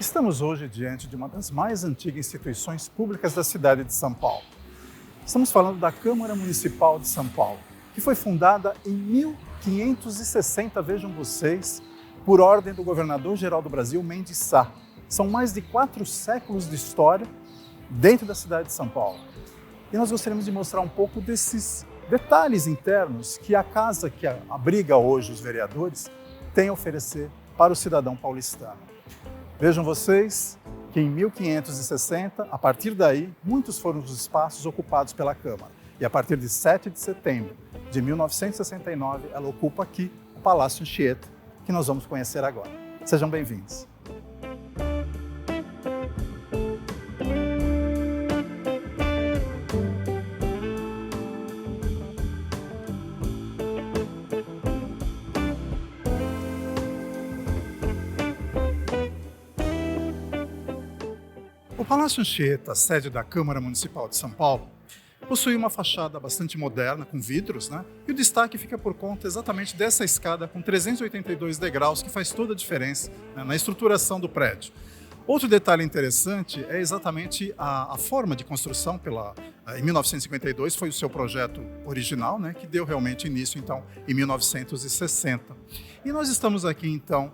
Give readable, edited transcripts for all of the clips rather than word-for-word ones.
Estamos hoje diante de uma das mais antigas instituições públicas da cidade de São Paulo. Estamos falando da Câmara Municipal de São Paulo, que foi fundada em 1560, vejam vocês, por ordem do governador-geral do Brasil, Mendes Sá. São mais de 4 séculos de história dentro da cidade de São Paulo. E nós gostaríamos de mostrar um pouco desses detalhes internos que a casa que abriga hoje os vereadores tem a oferecer para o cidadão paulistano. Vejam vocês que em 1560, a partir daí, muitos foram os espaços ocupados pela Câmara. E a partir de 7 de setembro de 1969, ela ocupa aqui o Palácio Anchieta, que nós vamos conhecer agora. Sejam bem-vindos. O Palácio Anchieta, sede da Câmara Municipal de São Paulo, possui uma fachada bastante moderna, com vidros, E o destaque fica por conta exatamente dessa escada com 382 degraus, que faz toda a diferença, na estruturação do prédio. Outro detalhe interessante é exatamente a forma de construção. Em 1952 foi o seu projeto original, que deu realmente início, então, em 1960. E nós estamos aqui, então,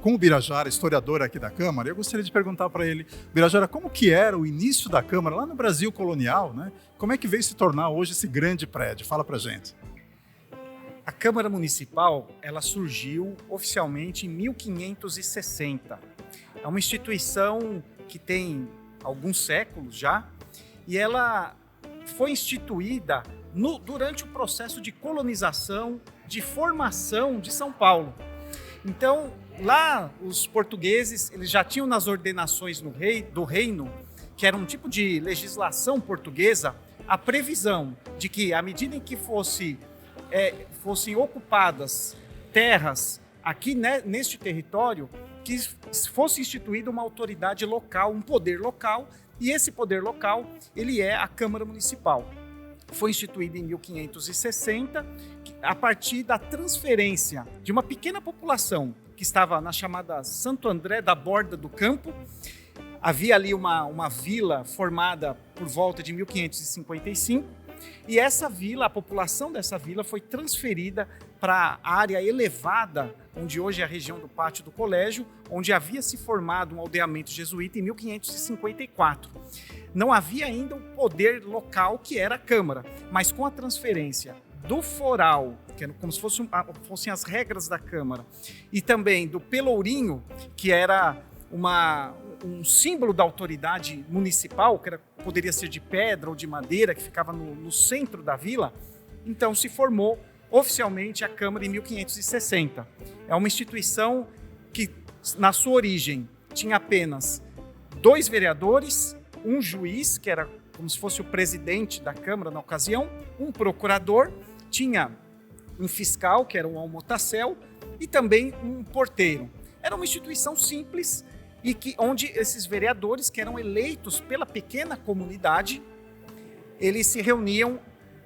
com o Birajara, historiador aqui da Câmara. Eu gostaria de perguntar para ele, Birajara, como que era o início da Câmara lá no Brasil colonial, Como é que veio se tornar hoje esse grande prédio? Fala para a gente. A Câmara Municipal, ela surgiu oficialmente em 1560. É uma instituição que tem alguns séculos já, e ela foi instituída durante o processo de colonização, de formação de São Paulo. Então, lá os portugueses, eles já tinham nas ordenações do reino, que era um tipo de legislação portuguesa, a previsão de que, à medida em que fossem ocupadas terras aqui neste território, que fosse instituída uma autoridade local, um poder local, e esse poder local, ele é a Câmara Municipal. Foi instituída em 1560, a partir da transferência de uma pequena população que estava na chamada Santo André da Borda do Campo. Havia ali uma vila formada por volta de 1555, e essa vila, a população dessa vila foi transferida para a área elevada, onde hoje é a região do Pátio do Colégio, onde havia se formado um aldeamento jesuíta em 1554. Não havia ainda um poder local, que era a Câmara, mas com a transferência do foral, que era como se fossem as regras da Câmara, e também do pelourinho, que era um símbolo da autoridade municipal, que poderia ser de pedra ou de madeira, que ficava no centro da vila. Então se formou oficialmente a Câmara em 1560. É uma instituição que, na sua origem, tinha apenas 2 vereadores, um juiz, que era como se fosse o presidente da Câmara na ocasião, um procurador, tinha um fiscal, que era um almotacel, e também um porteiro. Era uma instituição simples, e onde esses vereadores, que eram eleitos pela pequena comunidade, eles se reuniam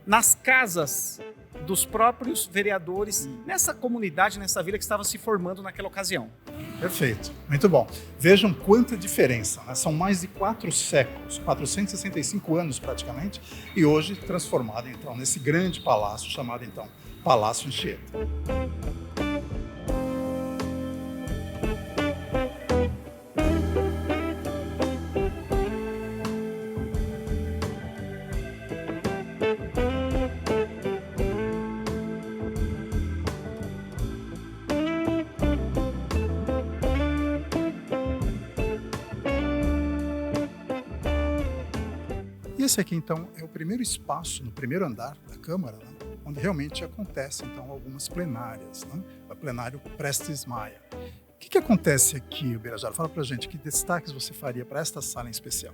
nas casas dos próprios vereadores, nessa comunidade, nessa vila que estava se formando naquela ocasião. Perfeito, muito bom. Vejam quanta diferença, São mais de 4 séculos, 465 anos praticamente, e hoje transformado então nesse grande palácio chamado então Palácio Anchieta. Esse aqui, então, é o primeiro espaço, no primeiro andar da Câmara, onde realmente acontecem, então, algumas plenárias, O plenário Prestes Maia. O que acontece aqui, Birajara? Fala pra gente, que destaques você faria para esta sala em especial?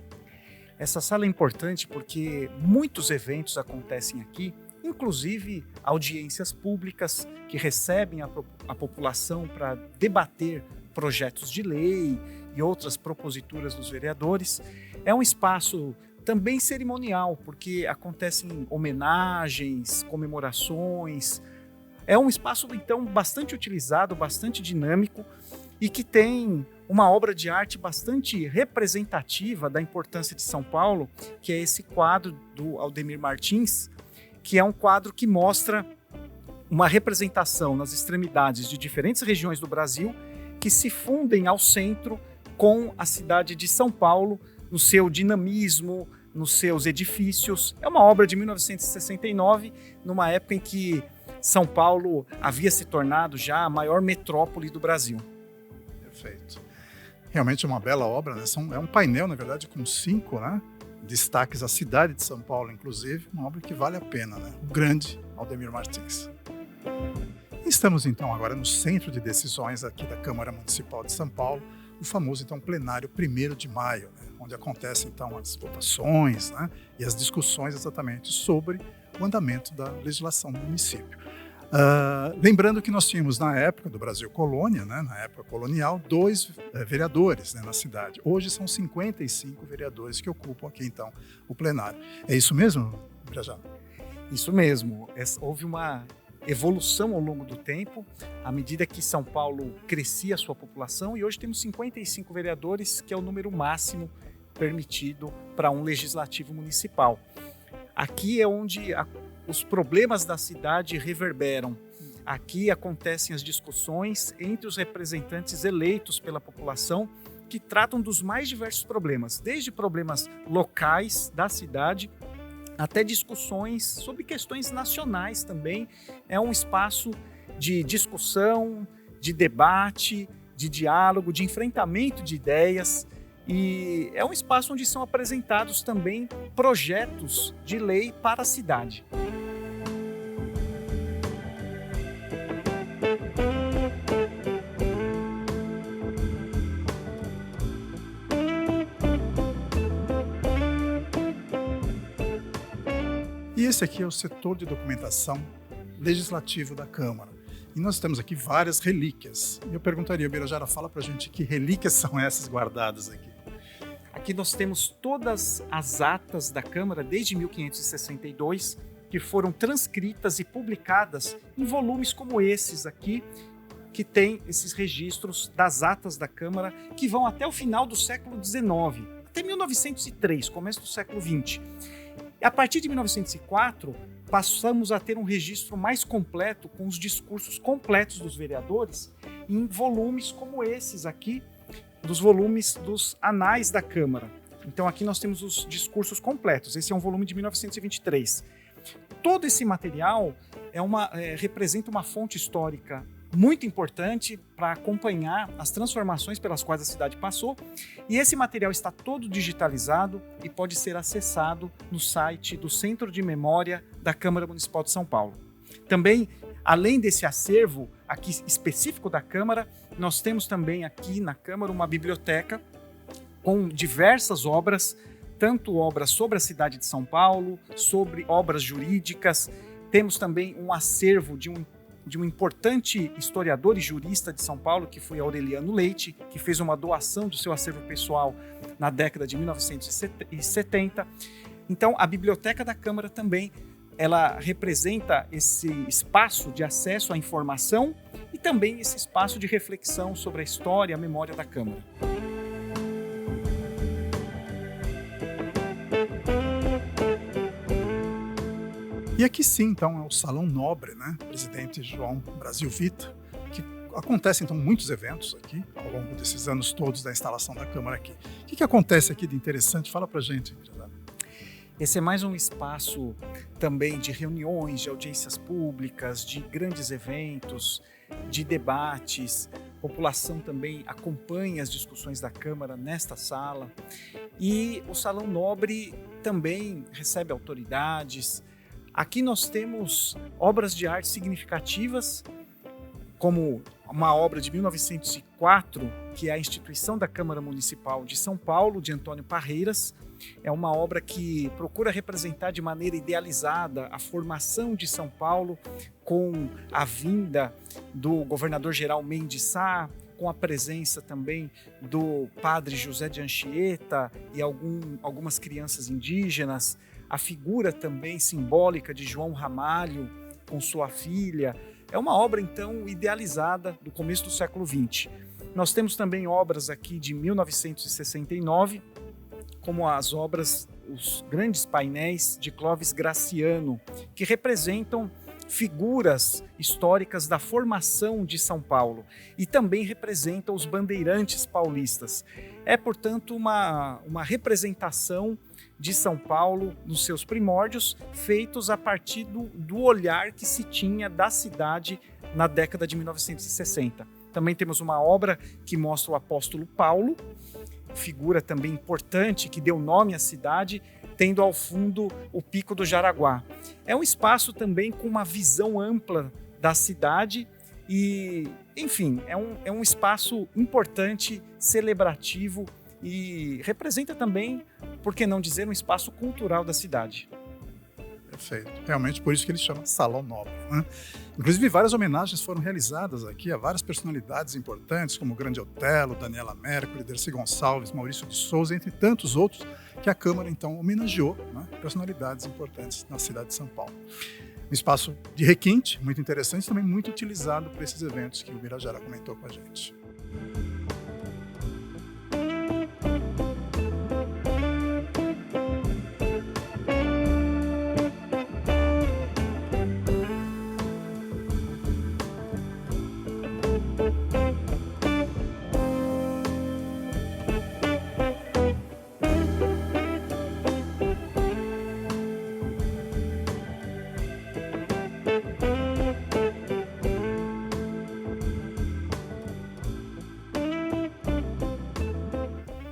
Essa sala é importante porque muitos eventos acontecem aqui, inclusive audiências públicas que recebem a população para debater projetos de lei e outras proposituras dos vereadores. É um espaço também cerimonial, porque acontecem homenagens, comemorações. É um espaço, então, bastante utilizado, bastante dinâmico, e que tem uma obra de arte bastante representativa da importância de São Paulo, que é esse quadro do Aldemir Martins, que é um quadro que mostra uma representação nas extremidades de diferentes regiões do Brasil que se fundem ao centro com a cidade de São Paulo, no seu dinamismo, nos seus edifícios. É uma obra de 1969, numa época em que São Paulo havia se tornado já a maior metrópole do Brasil. Perfeito. Realmente é uma bela obra, né? É um painel, na verdade, com 5, né, destaques à cidade de São Paulo, inclusive, uma obra que vale a pena, né? O grande Aldemir Martins. Estamos, então, agora no centro de decisões aqui da Câmara Municipal de São Paulo, o famoso, então, plenário 1º de maio, né, onde acontecem, então, as votações, né, e as discussões exatamente sobre o andamento da legislação do município. Lembrando que nós tínhamos, na época do Brasil Colônia, né, na época colonial, 2 vereadores, né, na cidade. Hoje são 55 vereadores que ocupam aqui, então, o plenário. É isso mesmo, Birajara? Isso mesmo. Houve uma evolução ao longo do tempo, à medida que São Paulo crescia a sua população, e hoje temos 55 vereadores, que é o número máximo permitido para um legislativo municipal. Aqui é onde os problemas da cidade reverberam. Aqui acontecem as discussões entre os representantes eleitos pela população, que tratam dos mais diversos problemas, desde problemas locais da cidade até discussões sobre questões nacionais também. É um espaço de discussão, de debate, de diálogo, de enfrentamento de ideias, e é um espaço onde são apresentados também projetos de lei para a cidade. E esse aqui é o setor de documentação legislativo da Câmara. E nós temos aqui várias relíquias. E eu perguntaria, Birajara, fala pra gente que relíquias são essas guardadas aqui. Aqui nós temos todas as atas da Câmara desde 1562, que foram transcritas e publicadas em volumes como esses aqui, que tem esses registros das atas da Câmara, que vão até o final do século XIX, até 1903, começo do século XX. A partir de 1904, passamos a ter um registro mais completo, com os discursos completos dos vereadores, em volumes como esses aqui, dos volumes dos Anais da Câmara. Então aqui nós temos os discursos completos. Esse é um volume de 1923. Todo esse material representa uma fonte histórica muito importante para acompanhar as transformações pelas quais a cidade passou, e esse material está todo digitalizado e pode ser acessado no site do Centro de Memória da Câmara Municipal de São Paulo. Também, além desse acervo aqui específico da Câmara, nós temos também aqui na Câmara uma biblioteca com diversas obras, tanto obras sobre a cidade de São Paulo, sobre obras jurídicas. Temos também um acervo de um importante historiador e jurista de São Paulo, que foi Aureliano Leite, que fez uma doação do seu acervo pessoal na década de 1970. Então, a Biblioteca da Câmara também, ela representa esse espaço de acesso à informação e também esse espaço de reflexão sobre a história e a memória da Câmara. E aqui sim, então, é o Salão Nobre, né? Presidente João Brasil Vita, que acontecem, então, muitos eventos aqui, ao longo desses anos todos da instalação da Câmara aqui. O que acontece aqui de interessante? Fala pra gente, Birajara. Esse é mais um espaço também de reuniões, de audiências públicas, de grandes eventos, de debates. A população também acompanha as discussões da Câmara nesta sala. E o Salão Nobre também recebe autoridades. Aqui nós temos obras de arte significativas, como uma obra de 1904, que é a Instituição da Câmara Municipal de São Paulo, de Antônio Parreiras. É uma obra que procura representar de maneira idealizada a formação de São Paulo, com a vinda do governador-geral Mendes Sá, com a presença também do padre José de Anchieta e algumas crianças indígenas, a figura também simbólica de João Ramalho com sua filha. É uma obra, então, idealizada do começo do século XX. Nós temos também obras aqui de 1969, como as obras, os grandes painéis de Clóvis Graciano, que representam figuras históricas da formação de São Paulo e também representam os bandeirantes paulistas. É, portanto, uma representação de São Paulo nos seus primórdios, feitos a partir do olhar que se tinha da cidade na década de 1960. Também temos uma obra que mostra o apóstolo Paulo, figura também importante que deu nome à cidade, tendo ao fundo o Pico do Jaraguá. É um espaço também com uma visão ampla da cidade e, enfim, é um espaço importante, celebrativo e representa também, por que não dizer, um espaço cultural da cidade. Perfeito. Realmente por isso que ele chama Salão Nobre, né? Inclusive, várias homenagens foram realizadas aqui a várias personalidades importantes, como o Grande Otelo, Daniela Mercury, Dercy Gonçalves, Maurício de Souza, entre tantos outros, que a Câmara, então, homenageou, né, personalidades importantes na cidade de São Paulo. Um espaço de requinte, muito interessante, também muito utilizado para esses eventos que o Birajara comentou com a gente.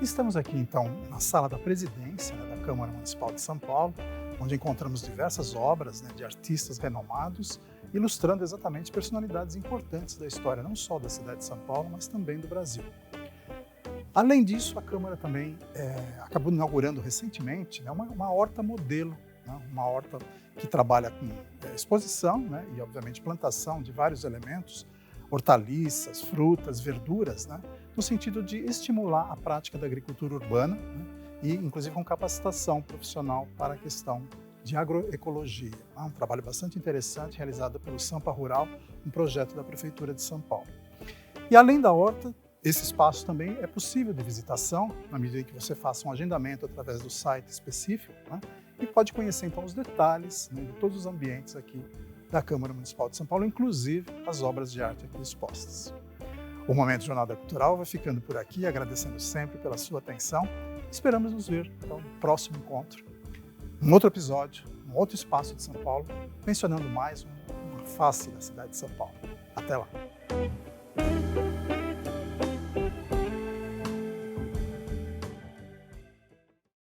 Estamos aqui, então, na sala da presidência, né, da Câmara Municipal de São Paulo, onde encontramos diversas obras, né, de artistas renomados, ilustrando exatamente personalidades importantes da história, não só da cidade de São Paulo, mas também do Brasil. Além disso, a Câmara também acabou inaugurando recentemente, né, uma horta modelo, né, uma horta que trabalha com exposição, né, e, obviamente, plantação de vários elementos, hortaliças, frutas, verduras, né, no sentido de estimular a prática da agricultura urbana, né, e, inclusive, com capacitação profissional para a questão de agroecologia. Um trabalho bastante interessante realizado pelo Sampa Rural, um projeto da Prefeitura de São Paulo. E, além da horta, esse espaço também é possível de visitação, na medida que você faça um agendamento através do site específico, né, e pode conhecer, então, os detalhes, né, de todos os ambientes aqui da Câmara Municipal de São Paulo, inclusive as obras de arte aqui expostas. O Momento Jornada Cultural vai ficando por aqui, agradecendo sempre pela sua atenção. Esperamos nos ver, então, no próximo encontro, um outro episódio, um outro espaço de São Paulo, mencionando mais uma face da cidade de São Paulo. Até lá!